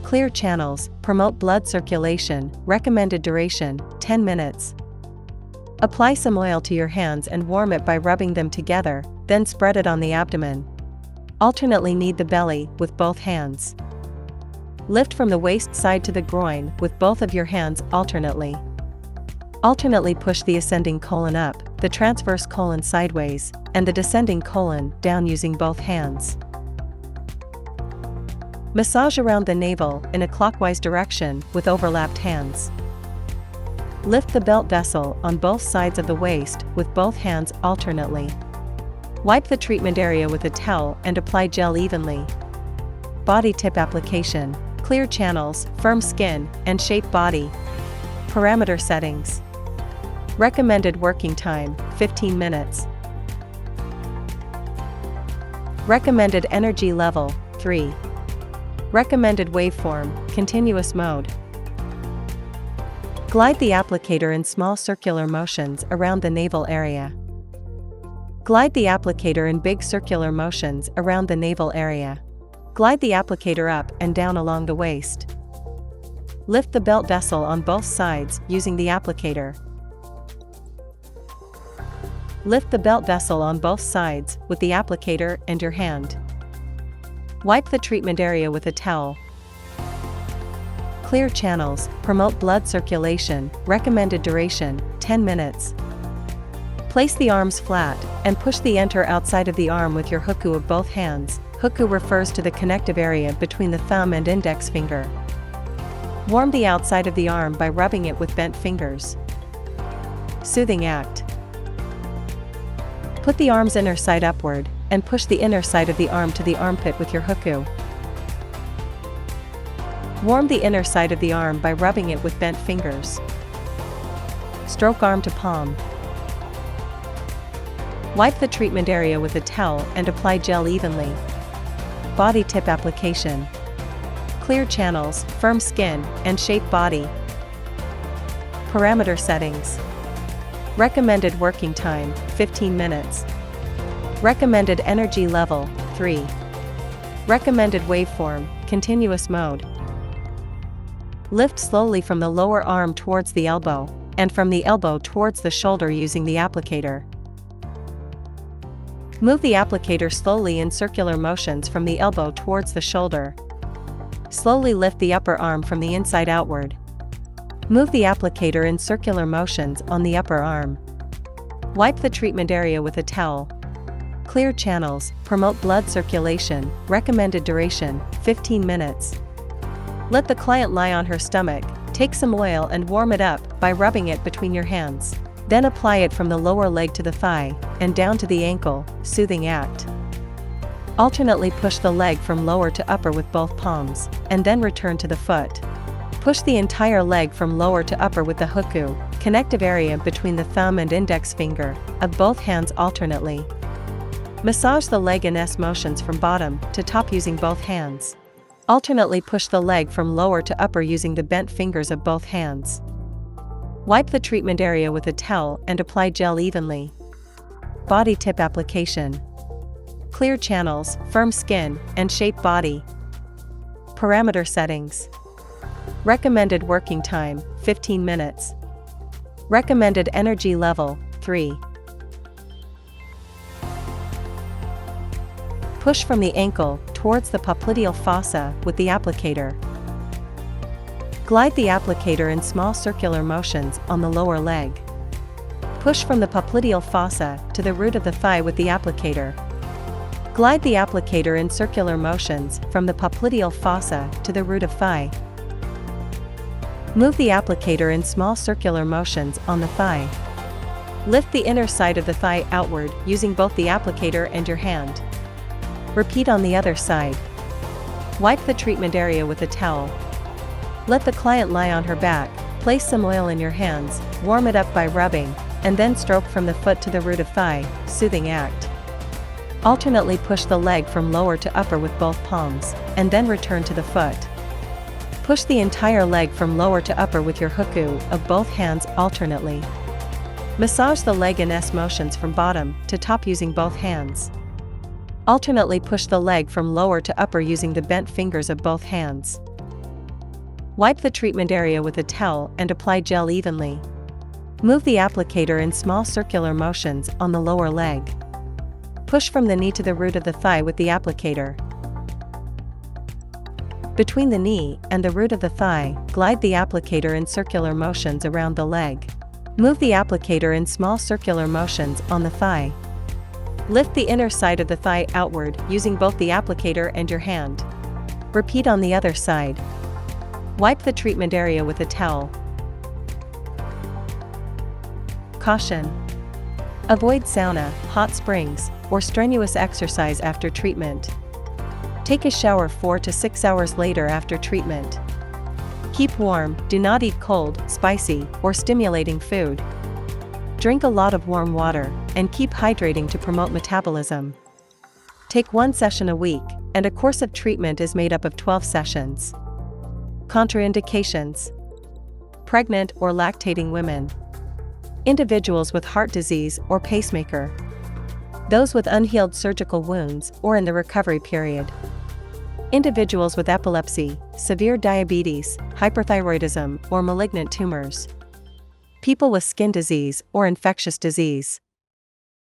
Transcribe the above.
Clear channels, promote blood circulation, recommended duration, 10 minutes. Apply some oil to your hands and warm it by rubbing them together, then spread it on the abdomen. Alternately knead the belly with both hands. Lift from the waist side to the groin with both of your hands alternately. Alternately push the ascending colon up, the transverse colon sideways, and the descending colon down using both hands. Massage around the navel in a clockwise direction with overlapped hands. Lift the belt vessel on both sides of the waist with both hands alternately. Wipe the treatment area with a towel and apply gel evenly. Body tip application, clear channels, firm skin, and shape body. Parameter settings. Recommended working time, 15 minutes. Recommended energy level, 3. Recommended waveform, continuous mode. Glide the applicator in small circular motions around the navel area. Glide the applicator in big circular motions around the navel area. Glide the applicator up and down along the waist. Lift the belt vessel on both sides using the applicator. Lift the belt vessel on both sides with the applicator and your hand. Wipe the treatment area with a towel. Clear channels, promote blood circulation, recommended duration, 10 minutes. Place the arms flat, and push the enter outside of the arm with your huku of both hands. Huku refers to the connective area between the thumb and index finger. Warm the outside of the arm by rubbing it with bent fingers. Soothing act. Put the arm's inner side upward, and push the inner side of the arm to the armpit with your huku. Warm the inner side of the arm by rubbing it with bent fingers. Stroke arm to palm. Wipe the treatment area with a towel and apply gel evenly. Body tip application. Clear channels, firm skin, and shape body. Parameter settings. Recommended working time, 15 minutes. Recommended energy level, 3. Recommended waveform, continuous mode. Lift slowly from the lower arm towards the elbow, and from the elbow towards the shoulder using the applicator. Move the applicator slowly in circular motions from the elbow towards the shoulder. Slowly lift the upper arm from the inside outward. Move the applicator in circular motions on the upper arm. Wipe the treatment area with a towel. Clear channels, promote blood circulation, recommended duration, 15 minutes. Let the client lie on her stomach, take some oil and warm it up by rubbing it between your hands. Then apply it from the lower leg to the thigh, and down to the ankle, soothing act. Alternately push the leg from lower to upper with both palms, and then return to the foot. Push the entire leg from lower to upper with the huku, connective area between the thumb and index finger, of both hands alternately. Massage the leg in S motions from bottom to top using both hands. Alternately push the leg from lower to upper using the bent fingers of both hands. Wipe the treatment area with a towel and apply gel evenly. Body tip application. Clear channels, firm skin, and shape body. Parameter settings. Recommended working time, 15 minutes. Recommended energy level, 3. Push from the ankle towards the popliteal fossa with the applicator. Glide the applicator in small circular motions on the lower leg. Push from the popliteal fossa to the root of the thigh with the applicator. Glide the applicator in circular motions from the popliteal fossa to the root of thigh. Move the applicator in small circular motions on the thigh. Lift the inner side of the thigh outward using both the applicator and your hand. Repeat on the other side. Wipe the treatment area with a towel. Let the client lie on her back, place some oil in your hands, warm it up by rubbing, and then stroke from the foot to the root of thigh, soothing act. Alternately push the leg from lower to upper with both palms, and then return to the foot. Push the entire leg from lower to upper with your huku of both hands alternately. Massage the leg in S motions from bottom to top using both hands. Alternately push the leg from lower to upper using the bent fingers of both hands. Wipe the treatment area with a towel and apply gel evenly. Move the applicator in small circular motions on the lower leg. Push from the knee to the root of the thigh with the applicator. Between the knee and the root of the thigh, glide the applicator in circular motions around the leg. Move the applicator in small circular motions on the thigh. Lift the inner side of the thigh outward using both the applicator and your hand. Repeat on the other side. Wipe the treatment area with a towel. Caution: avoid sauna, hot springs, or strenuous exercise after treatment. Take a shower 4 to 6 hours later after treatment. Keep warm, do not eat cold, spicy, or stimulating food. Drink a lot of warm water, and keep hydrating to promote metabolism. Take 1 session a week, and a course of treatment is made up of 12 sessions. Contraindications: pregnant or lactating women, individuals with heart disease or pacemaker, those with unhealed surgical wounds or in the recovery period, individuals with epilepsy, severe diabetes, hyperthyroidism, or malignant tumors, people with skin disease or infectious disease.